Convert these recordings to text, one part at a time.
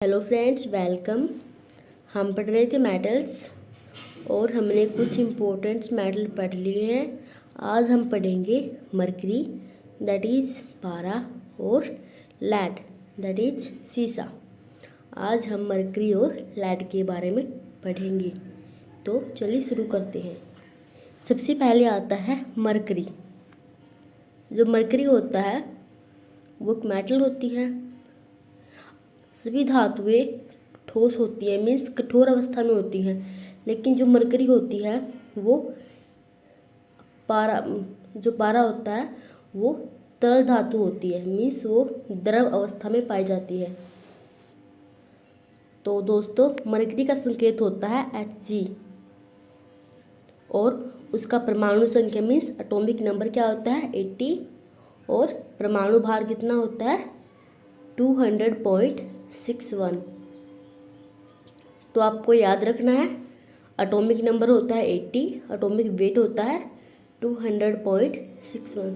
Hello friends, welcome. हम पढ़ रहे थे मेटल्स और हमने कुछ इम्पोर्टेंट मेटल पढ़ लिए हैं। आज हम पढ़ेंगे मरकरी दैट इज़ पारा और लेड दैट इज़ सीसा। आज हम मरकरी और लेड के बारे में पढ़ेंगे, तो चलिए शुरू करते हैं। सबसे पहले आता है मरकरी। जो मरकरी होता है वो एक मेटल होती है। सभी धातुएं ठोस होती है, मीन्स कठोर अवस्था में होती हैं, लेकिन जो मरकरी होती है वो पारा होता है वो तरल धातु होती है, मीन्स वो द्रव अवस्था में पाई जाती है। तो दोस्तों, मरकरी का संकेत होता है Hg और उसका परमाणु संख्या मीन्स एटॉमिक नंबर क्या होता है 80 और परमाणु भार कितना होता है 200.61। तो आपको याद रखना है, एटॉमिक नंबर होता है 80, एटॉमिक वेट होता है 200.61।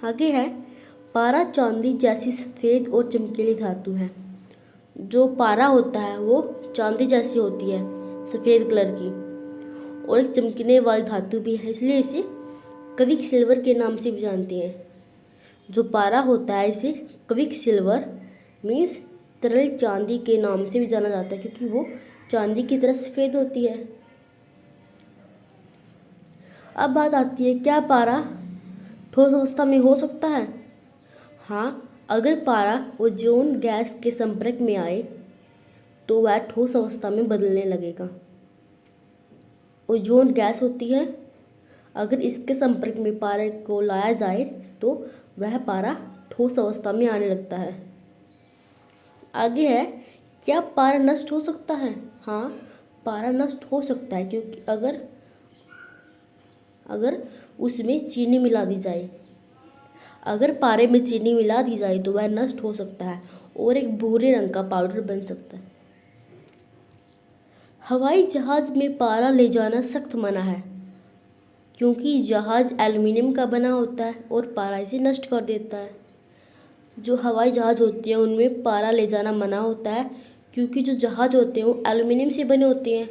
आगे है पारा चांदी जैसी सफ़ेद और चमकीली धातु है। जो पारा होता है वो चांदी जैसी होती है, सफ़ेद कलर की, और एक चमकने वाली धातु भी है, इसलिए इसे क्विक सिल्वर के नाम से भी जानते हैं। जो पारा होता है इसे क्विक सिल्वर मीन्स तरल चांदी के नाम से भी जाना जाता है, क्योंकि वो चांदी की तरह सफ़ेद होती है। अब बात आती है, क्या पारा ठोस अवस्था में हो सकता है? हाँ, अगर पारा ओजोन गैस के संपर्क में आए तो वह ठोस अवस्था में बदलने लगेगा। ओजोन गैस होती है, अगर इसके संपर्क में पारे को लाया जाए तो वह पारा ठोस अवस्था में आने लगता है। आगे है, क्या पारा नष्ट हो सकता है? हाँ, पारा नष्ट हो सकता है, क्योंकि अगर उसमें चीनी मिला दी जाए। अगर पारे में चीनी मिला दी जाए तो वह नष्ट हो सकता है और एक भूरे रंग का पाउडर बन सकता है। हवाई जहाज में पारा ले जाना सख्त मना है, क्योंकि जहाज एल्युमिनियम का बना होता है और पारा इसे नष्ट कर देता है। जो हवाई जहाज होते हैं उनमें पारा ले जाना मना होता है, क्योंकि जो जहाज होते हैं वो एल्युमिनियम से बने होते हैं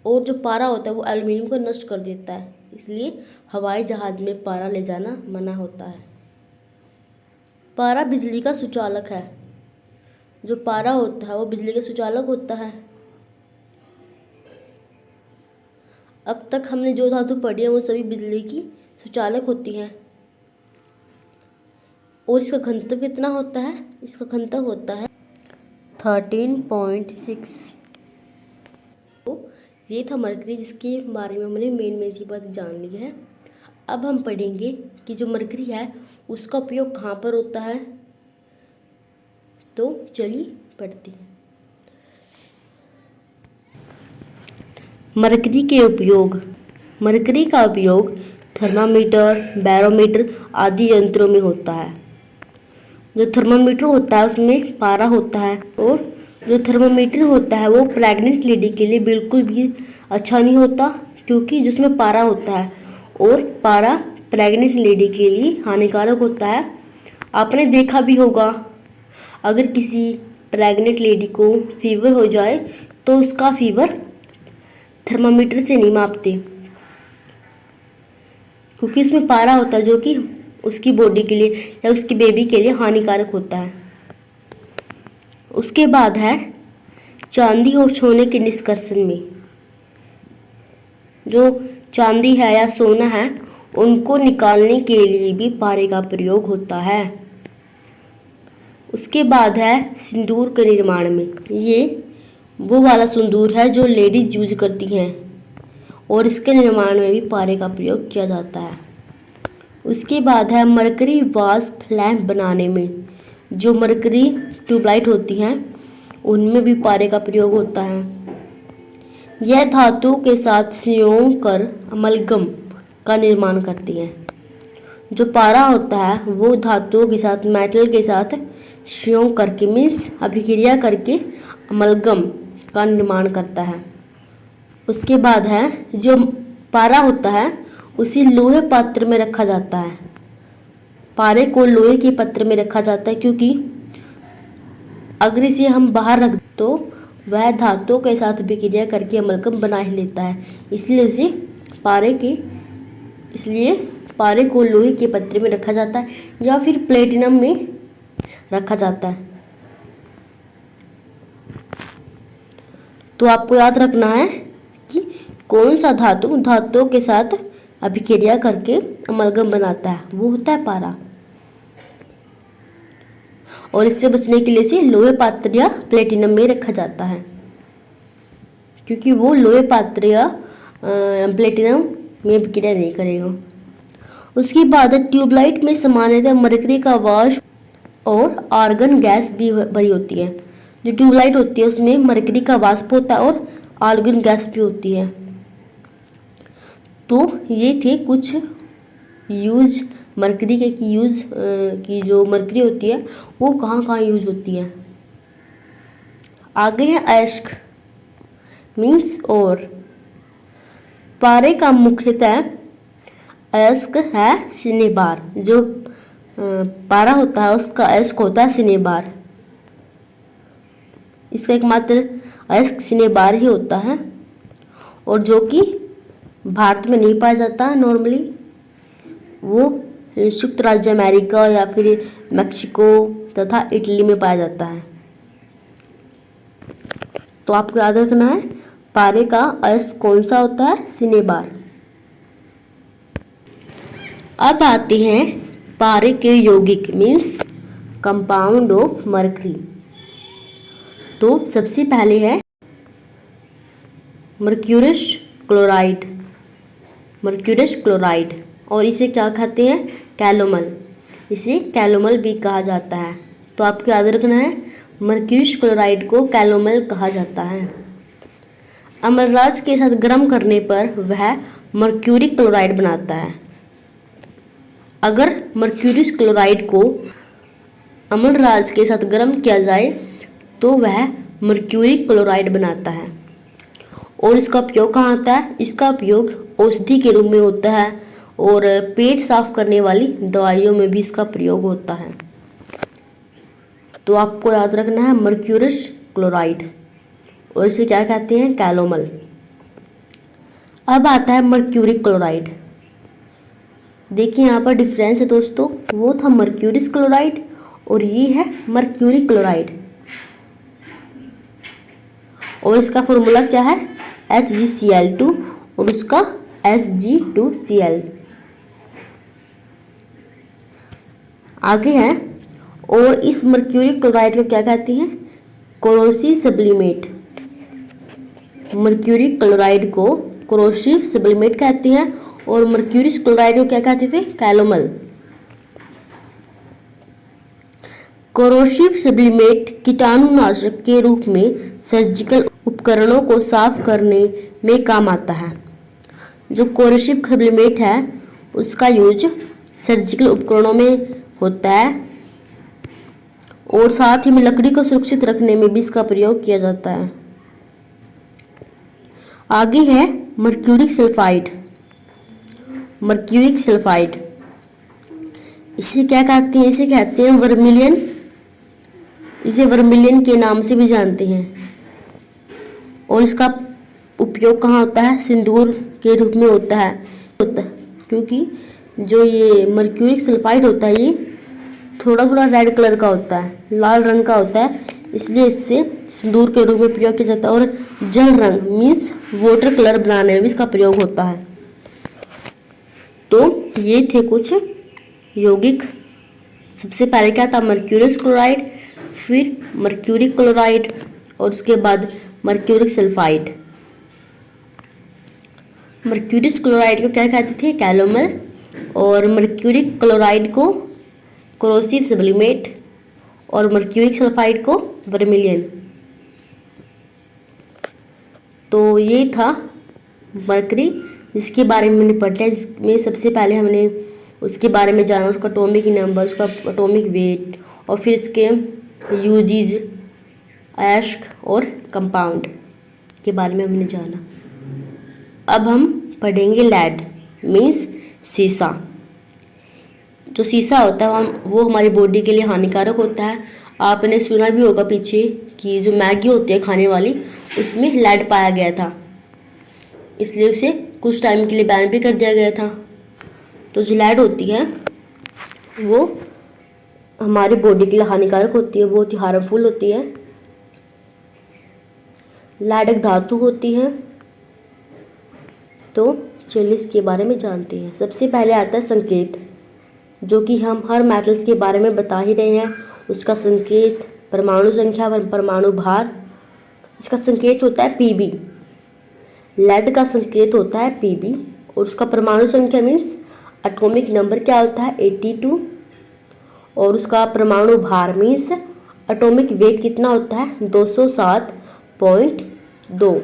और जो पारा होता है वो एल्युमिनियम को नष्ट कर देता है, इसलिए हवाई जहाज में पारा ले जाना मना होता है। पारा बिजली का सुचालक है। जो पारा होता है वो बिजली का सुचालक होता है। अब तक हमने जो धातु पढ़ी है वो सभी बिजली की सुचालक होती हैं। और इसका घनत्व कितना होता है? इसका घनत्व होता है 13.6। तो ये था मरकरी, जिसके बारे में हमने मेन सी बात जान ली है। अब हम पढ़ेंगे कि जो मरकरी है उसका उपयोग कहाँ पर होता है। तो चलिए पढ़ते हैं। मरकरी के उपयोग। मरकरी का उपयोग थर्मामीटर, बैरोमीटर आदि यंत्रों में होता है। जो थर्मामीटर होता है उसमें पारा होता है, और जो थर्मामीटर होता है वो प्रेग्नेंट लेडी के लिए बिल्कुल भी अच्छा नहीं होता, क्योंकि जिसमें पारा होता है और पारा प्रेग्नेंट लेडी के लिए हानिकारक होता है। आपने देखा भी होगा, अगर किसी प्रेग्नेंट लेडी को फीवर हो जाए तो उसका फीवर थर्मामीटर से नहीं मापते, क्योंकि इसमें पारा होता है जो कि उसकी बॉडी के लिए या उसकी बेबी के लिए हानिकारक होता है। उसके बाद है चांदी और सोने के निष्कर्षण में। जो चांदी है या सोना है उनको निकालने के लिए भी पारे का प्रयोग होता है। उसके बाद है सिंदूर के निर्माण में। ये वो वाला सिंदूर है जो लेडीज यूज करती हैं, और इसके निर्माण में भी पारे का प्रयोग किया जाता है। उसके बाद है मरकरी वास्प लैंप बनाने में। जो मरकरी ट्यूबलाइट होती हैं उनमें भी पारे का प्रयोग होता है। यह धातु के साथ संयोग कर अमलगम का निर्माण करती हैं। जो पारा होता है वो धातुओं के साथ मेटल के साथ संयोग करके मीन्स अभिक्रिया करके अमलगम का निर्माण करता है। उसके बाद है जो पारा होता है उसे लोहे पात्र में रखा जाता है। पारे को लोहे के पात्र में रखा जाता है, क्योंकि अगर इसे हम बाहर रख तो वह धातुओं के साथ अभिक्रिया करके अमलगम बना ही लेता है। इसलिए पारे को लोहे के पत्रे में रखा जाता है या फिर प्लेटिनम में रखा जाता है। तो आपको याद रखना है कि कौन सा धातुओं के साथ अभिक्रिया करके अमलगम बनाता है, वो होता है पारा। और इससे बचने के लिए इसे लोहे पात्र या प्लेटिनम में रखा जाता है, क्योंकि वो लोहे पात्र या प्लेटिनम में अभिक्रिया नहीं करेगा। उसके बाद ट्यूबलाइट में सामान्यतः मरकरी का वाष्प और आर्गन गैस भी भरी होती है। जो ट्यूबलाइट होती है उसमें मरकरी का वाष्प होता है और आर्गन गैस भी होती है। तो ये थे कुछ यूज मरकरी के की जो मरकरी होती है वो कहाँ कहाँ यूज होती है। आगे है अयस्क मीन्स और। पारे का मुख्यतः अयस्क है सिनेबार। जो पारा होता है उसका अयस्क होता है सिनेबार। इसका एकमात्र अयस्क सिनेबार ही होता है और जो कि भारत में नहीं पाया जाता नॉर्मली। वो संयुक्त राज्य अमेरिका या फिर मैक्सिको तथा इटली में पाया जाता है। तो आपको याद रखना है पारे का अयस्क कौन सा होता है, सिनेबार। अब आते हैं पारे के यौगिक मीन्स कंपाउंड ऑफ मरकरी। तो सबसे पहले है मर्क्यूरस क्लोराइड और इसे क्या कहते हैं, कैलोमल। इसे कैलोमल भी कहा जाता है। तो आपको याद रखना है मर्क्यूरस क्लोराइड को कैलोमल कहा जाता है। अमलराज के साथ गर्म करने पर वह मर्क्यूरिक क्लोराइड बनाता है। अगर मर्क्यूरस क्लोराइड को अमलराज के साथ गर्म किया जाए तो वह मर्क्यूरिक क्लोराइड बनाता है। और इसका उपयोग कहाँ होता है, इसका उपयोग औषधि के रूप में होता है और पेट साफ करने वाली दवाइयों में भी इसका प्रयोग होता है। तो आपको याद रखना है मर्क्यूरस क्लोराइड और इसे क्या कहते हैं, कैलोमल। अब आता है मर्क्यूरिक क्लोराइड। देखिए यहाँ पर डिफरेंस है दोस्तों, वो था मर्क्यूरिस क्लोराइड और ये है मर्क्यूरिक क्लोराइड। और इसका फॉर्मूला क्या है, HgCl2 और उसका Hg2Cl। आगे है और इस मर्क्यूरिक क्लोराइड को क्या कहते हैं, कोरोसिव सब्लिमेट। मर्क्यूरिक क्लोराइड को कोरोसिव सब्लिमेट कहते हैं और मर्क्यूरिस क्लोराइड को क्या कहते थे, कैलोमल। कोरोसिव सब्लिमेट कीटाणुनाशक के रूप में सर्जिकल उपकरणों को साफ करने में काम आता है। जो कोरोसिव सब्लिमेट है उसका यूज सर्जिकल उपकरणों में होता है और साथ ही में लकड़ी को सुरक्षित रखने में भी इसका प्रयोग किया जाता है। आगे है मर्क्यूरिक सल्फाइड। इसे क्या कहते हैं, इसे कहते हैं वर्मिलियन। इसे वर्मिलियन के नाम से भी जानते हैं। और इसका उपयोग कहाँ होता है, सिंदूर के रूप में होता है क्योंकि जो ये मर्क्यूरिक सल्फाइड होता है ये थोड़ा थोड़ा रेड कलर का होता है, लाल रंग का होता है, इसलिए इससे सिंदूर के रूप में प्रयोग किया जाता है। और जल रंग मीन्स वाटर कलर बनाने में भी इसका प्रयोग होता है। तो ये थे कुछ यौगिक। सबसे पहले क्या था, मर्क्यूरिस क्लोराइड, फिर मर्क्यूरिक क्लोराइड और उसके बाद मर्क्यूरिक सल्फाइड। मर्क्यूरिस क्लोराइड को क्या कहते थे, कैलोमल, और मर्क्यूरिक क्लोराइड को कोरोसिव सब्लिमेट और मर्क्यूरिक सल्फाइड को वर्मिलियन। तो ये था मरकरी, जिसके बारे में मैंने पढ़ लिया। जिसमें सबसे पहले हमने उसके बारे में जाना, उसका एटॉमिक नंबर, उसका एटॉमिक वेट और फिर इसके यूजेज, अयस्क और कंपाउंड के बारे में हमने जाना। अब हम पढ़ेंगे लेड मीन्स सीसा। जो सीसा होता है वो हमारी बॉडी के लिए हानिकारक होता है। आपने सुना भी होगा पीछे कि जो मैगी होती है खाने वाली, उसमें लेड पाया गया था, इसलिए उसे कुछ टाइम के लिए बैन भी कर दिया गया था। तो जो लेड होती है वो हमारी बॉडी के लिए हानिकारक होती है, बहुत ही हार्मफुल होती है। लेड एक धातु होती है। तो चलिए इसके बारे में जानते हैं। सबसे पहले आता है संकेत, जो कि हम हर मेटल्स के बारे में बता ही रहे हैं। उसका संकेत, परमाणु संख्या, परमाणु भार, इसका संकेत होता है पीबी। लेड का संकेत होता है पीबी और उसका परमाणु संख्या मीन्स एटॉमिक नंबर क्या होता है 82, और उसका परमाणु भार मीन्स एटॉमिक वेट कितना होता है 207.2।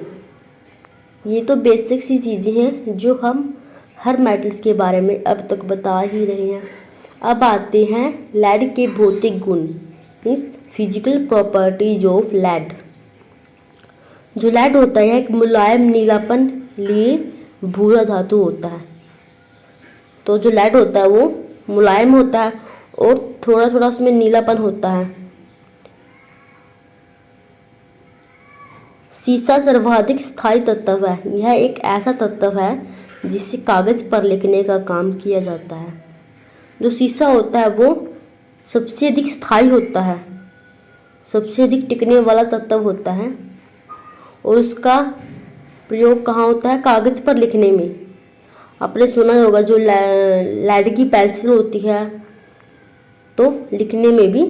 ये तो बेसिक सी चीज़ें हैं जो हम हर मेटल्स के बारे में अब तक बता ही रहे हैं। अब आते हैं लेड के भौतिक गुण means physical properties of lead. जो लेड होता है एक मुलायम नीलापन लिए भूरा धातु होता है। तो जो लेड होता है वो मुलायम होता है और थोड़ा थोड़ा उसमें नीलापन होता है। सीसा सर्वाधिक स्थायी तत्व है। यह एक ऐसा तत्व है जिससे कागज पर लिखने का काम किया जाता है। जो सीसा होता है वो सबसे अधिक स्थायी होता है, सबसे अधिक टिकने वाला तत्व होता है और उसका प्रयोग कहाँ होता है? कागज पर लिखने में। आपने सुना होगा जो लेड की पेंसिल होती है तो लिखने में भी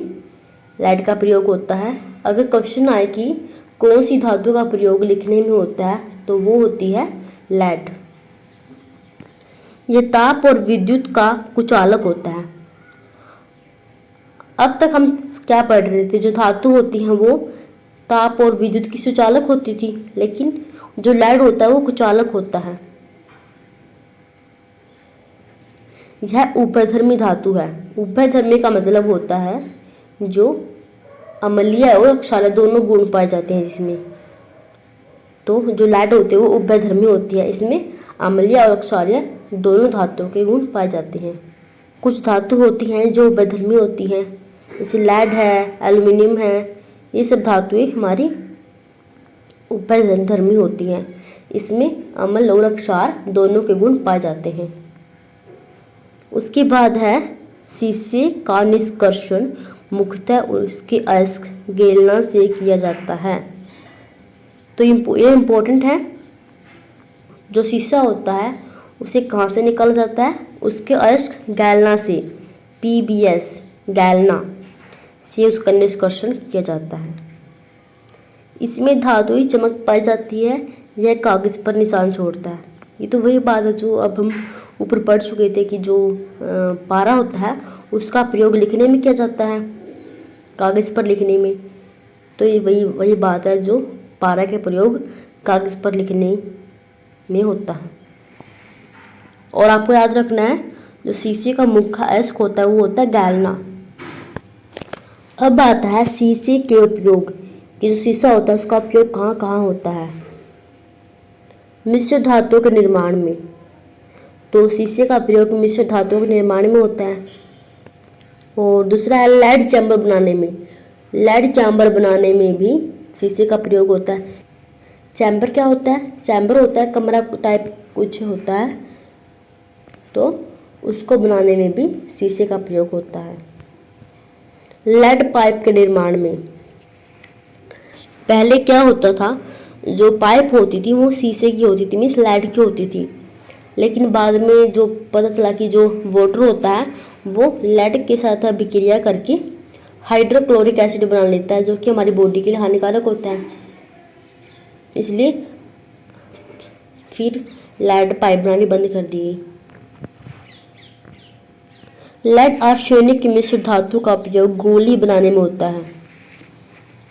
लेड का प्रयोग होता है। अगर क्वेश्चन आए कि कौन सी धातु का प्रयोग लिखने में होता है तो वो होती है लेड। यह ताप और विद्युत का कुचालक होता है। अब तक हम क्या पढ़ रहे थे? जो धातु होती हैं वो ताप और विद्युत की सुचालक होती थी, लेकिन जो लेड होता है वो कुचालक होता है। यह उभयधर्मी धातु है। उभयधर्मी का मतलब होता है जो अम्लीय और क्षारीय दोनों गुण पाए जाते हैं जिसमें। तो जो लेड होती है वो उभयधर्मी होती है, इसमें अम्लीय और क्षारीय दोनों धातुओं के गुण पाए जाते हैं। कुछ धातु होती हैं जो उभयधर्मी होती हैं, जैसे लेड है, एल्युमिनियम है, ये सब धातुएं हमारी उभयधर्मी होती हैं। इसमें अम्ल और क्षार दोनों के गुण पाए जाते हैं। उसके बाद है शीशे का निष्कर्षण मुख्यतः उसके अयस्क गैलना से किया जाता है। तो ये इम्पोर्टेंट है। जो शीशा होता है उसे कहाँ से निकाला जाता है? उसके अयस्क गैलना से, पीबीएस गैलना से उसका निष्कर्षण किया जाता है। इसमें धातुई चमक पाई जाती है। यह कागज पर निशान छोड़ता है। ये तो वही बात है जो अब हम ऊपर पढ़ चुके थे कि जो पारा होता है उसका प्रयोग लिखने में किया जाता है, कागज पर लिखने में। तो ये वही बात है जो पारा के प्रयोग कागज पर लिखने में होता है। और आपको याद रखना है जो शीशे का मुख्य अयस्क होता है वो होता है गैलना। अब आता है शीशे के उपयोग कि जो शीशा होता है उसका उपयोग कहाँ कहाँ होता है? मिश्र धातुओं के निर्माण में। तो शीशे का प्रयोग मिश्र धातुओं के निर्माण में होता है। और दूसरा है लेड चैम्बर बनाने में। लेड चैम्बर बनाने में भी शीशे का प्रयोग होता है। चैम्बर क्या होता है? चैम्बर होता है कमरा टाइप कुछ होता है, तो उसको बनाने में भी शीशे का प्रयोग होता है। लेड पाइप के निर्माण में पहले क्या होता था? जो पाइप होती थी वो शीशे की होती थी, मीन्स लेड की होती थी। लेकिन बाद में जो पता चला कि जो वाटर होता है वो लेड के साथ अभिक्रिया करके हाइड्रोक्लोरिक एसिड बना लेता है, जो कि हमारी बॉडी के लिए हानिकारक होता है। इसलिए फिर लेड पाइप बनानी बंद कर दी गई। लेड आर्सेनिक मिश्र धातु का प्रयोग गोली बनाने में होता है।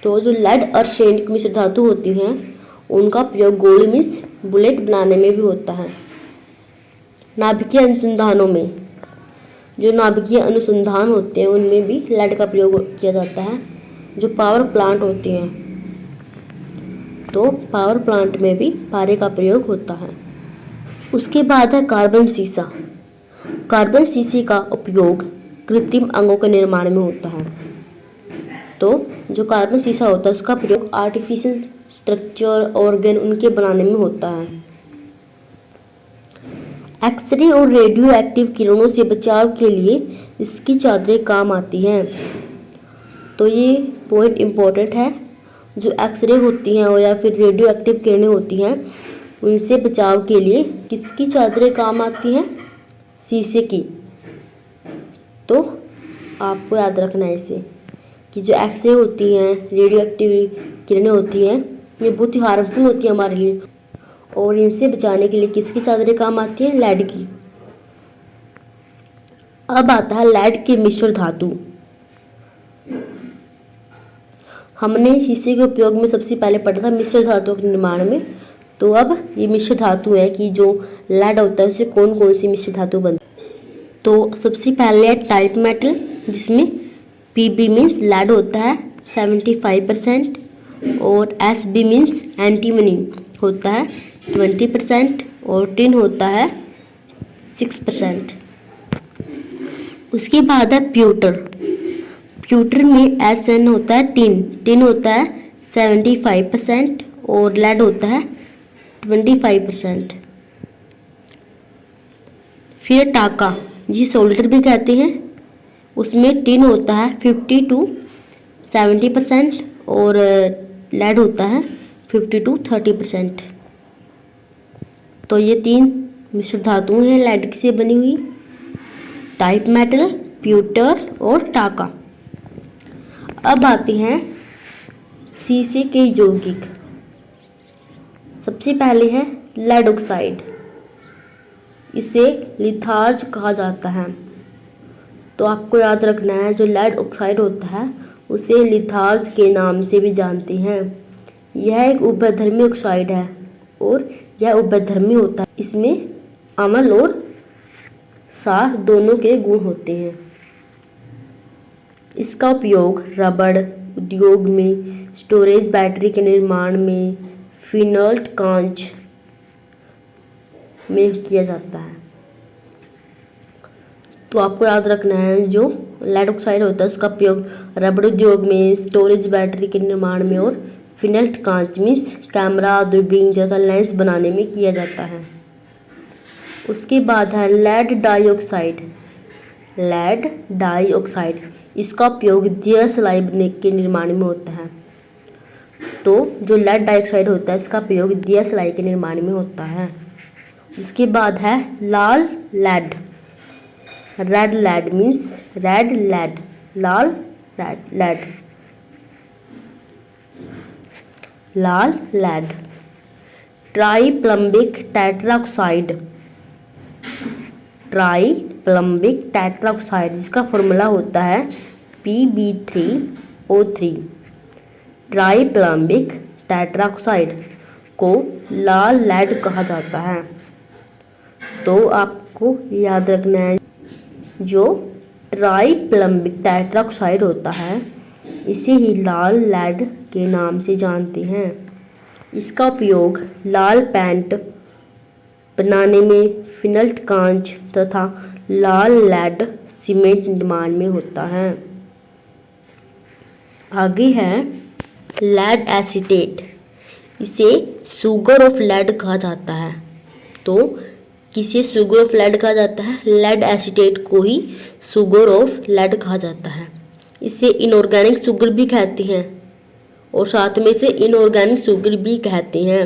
तो जो लेड आर्सेनिक मिश्र धातु होती हैं उनका प्रयोग गोली मीन्स बुलेट बनाने में भी होता है। नाभिकीय अनुसंधानों में, जो नाभिकीय अनुसंधान होते हैं उनमें भी लेड का प्रयोग किया जाता है। जो पावर प्लांट होते हैं तो पावर प्लांट में भी पारे का प्रयोग होता है। उसके बाद है कार्बन शीशा। कार्बन शीशे का उपयोग कृत्रिम अंगों के निर्माण में होता है। तो जो कार्बन शीशा होता है उसका प्रयोग आर्टिफिशियल स्ट्रक्चर ऑर्गन उनके बनाने में होता है। एक्सरे और रेडियो एक्टिव किरणों से बचाव के लिए इसकी चादरें काम आती हैं। तो ये पॉइंट इम्पोर्टेंट है। जो एक्सरे होती हैं और या फिर रेडियो एक्टिव किरणें होती हैं उनसे बचाव के लिए किसकी चादरें काम आती हैं? शीशे की। तो आपको याद रखना है इसे कि जो एक्सरे होती हैं, रेडियो एक्टिव किरणें होती हैं, ये बहुत ही हार्मफुल होती है हमारे लिए और इनसे बचाने के लिए किसकी चादरें काम आती हैं? लेड की। अब आता है लेड के मिश्र धातु। हमने शीशे के उपयोग में सबसे पहले पढ़ा था मिश्र धातुओं के निर्माण में। तो अब ये मिश्र धातु है कि जो लेड होता है उससे कौन कौन सी मिश्र धातु बनती है। तो सबसे पहले है टाइप मेटल, जिसमें Pb मीन्स लेड होता है 75% और Sb मीन्स एंटीमनी होता है 20% और टिन होता है 6%। उसके बाद है प्यूटर। प्यूटर में Sn होता है टिन होता है 75% और लेड होता है 25%। फिर टाका, जी सोल्डर भी कहते हैं, उसमें टिन होता है 50 to 70% और लेड होता है 50 to 30%। तो ये 3 मिश्र धातुएं हैं लेड से बनी हुई, टाइप मेटल, प्यूटर और टाका। अब आते हैं शीशे के यौगिक। सबसे पहले है लेड ऑक्साइड, इसे लिथार्ज कहा जाता है। तो आपको याद रखना है जो लेड ऑक्साइड होता है उसे लिथार्ज के नाम से भी जानते हैं। यह एक उभयधर्मी ऑक्साइड है और यह उभयधर्मी होता है। इसमें अम्ल और क्षार दोनों के गुण होते हैं। इसका उपयोग रबड़ उद्योग में, स्टोरेज बैटरी के निर्माण में, फिनल्ट कांच में किया जाता है। तो आपको याद रखना है जो लेड ऑक्साइड होता है उसका उपयोग रबड़ उद्योग में, स्टोरेज बैटरी के निर्माण में और फिनल्ट कांच मीन्स कैमरा, दूरबीन तथा लेंस बनाने में किया जाता है। उसके बाद है लेड डाइऑक्साइड। लेड डाइऑक्साइड, इसका उपयोग दिया सलाई बनने के निर्माण में होता है। तो जो लेड डाइऑक्साइड होता है इसका प्रयोग दिया सलाई के निर्माण में होता है। उसके बाद है लाल lead. Red lead means red lead, लाल लेड, लाल lead. Triplumbic tetroxide. Triplumbic tetroxide, जिसका फॉर्मूला होता है Pb3O3। ट्राइप्लम्बिक टेट्राऑक्साइड को लाल लेड कहा जाता है। तो आपको याद रखना है जो ट्राइप्लम्बिक टेट्राऑक्साइड होता है इसे ही लाल लेड के नाम से जानते हैं। इसका उपयोग लाल पेंट बनाने में, फिनल्ट कांच तथा लाल लेड सीमेंट निर्माण में होता है। आगे है लेड एसीटेट, इसे शुगर ऑफ लेड कहा जाता है। तो किसे शुगर ऑफ लेड कहा जाता है? लेड एसीटेट को ही शुगर ऑफ लेड कहा जाता है। इसे इनऑर्गेनिक शुगर भी कहते हैं और साथ में इसे इनऑर्गेनिक शुगर भी कहते हैं।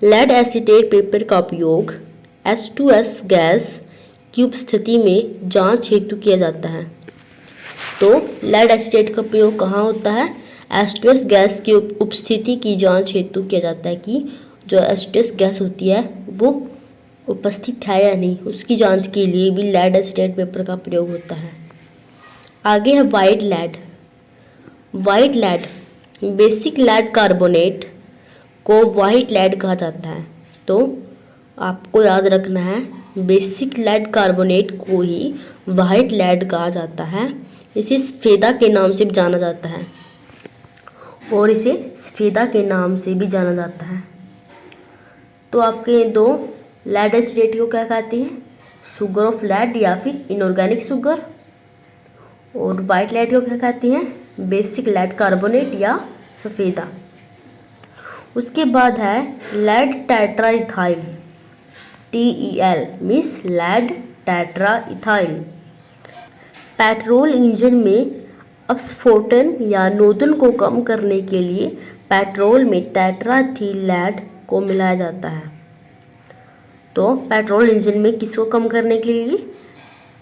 लेड एसीटेट पेपर का उपयोग H2S गैस की उपस्थिति में जांच हेतु किया जाता है। तो लेड एसीटेट का प्रयोग कहाँ होता है? H2S गैस की उपस्थिति की जांच हेतु किया जाता है कि जो H2S गैस होती है वो उपस्थित है या नहीं, उसकी जांच के लिए भी लेड एसीटेट पेपर का प्रयोग होता है। आगे है white lead. White lead, basic lead carbonate को वाइट लेड कहा जाता है। तो आपको याद रखना है बेसिक लेड कार्बोनेट को ही वाइट लेड कहा जाता है। इसे सफेदा के नाम से भी जाना जाता है और इसे सफेदा के नाम से भी जाना जाता है। तो आपके दो लेड एसीटेट को क्या कहते हैं? शुगर ऑफ लेड या फिर इनऑर्गेनिक शुगर। और वाइट लेड को क्या कहते हैं? बेसिक लेड कार्बोनेट या सफ़ेदा। उसके बाद है lead tetraethyl, TEL means lead tetraethyl. Petrol engine में अपस्फोटन या नोदन को कम करने के लिए पेट्रोल में टेट्राथील लेड को मिलाया जाता है। तो पेट्रोल इंजन में किसको कम करने के लिए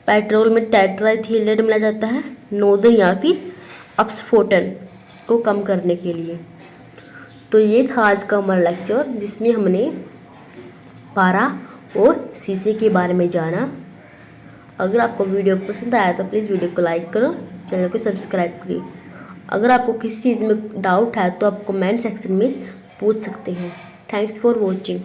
पेट्रोल में टेट्राथील लेड मिलाया जाता है? नोदन या फिर अपस्फोटन को कम करने के लिए। तो ये था आज का हमारा लेक्चर, जिसमें हमने पारा और शीशे के बारे में जाना। अगर आपको वीडियो पसंद आया तो प्लीज़ वीडियो को लाइक करो, चैनल को सब्सक्राइब करिए। अगर आपको किसी चीज़ में डाउट है तो आप कमेंट सेक्शन में पूछ सकते हैं। Thanks for watching.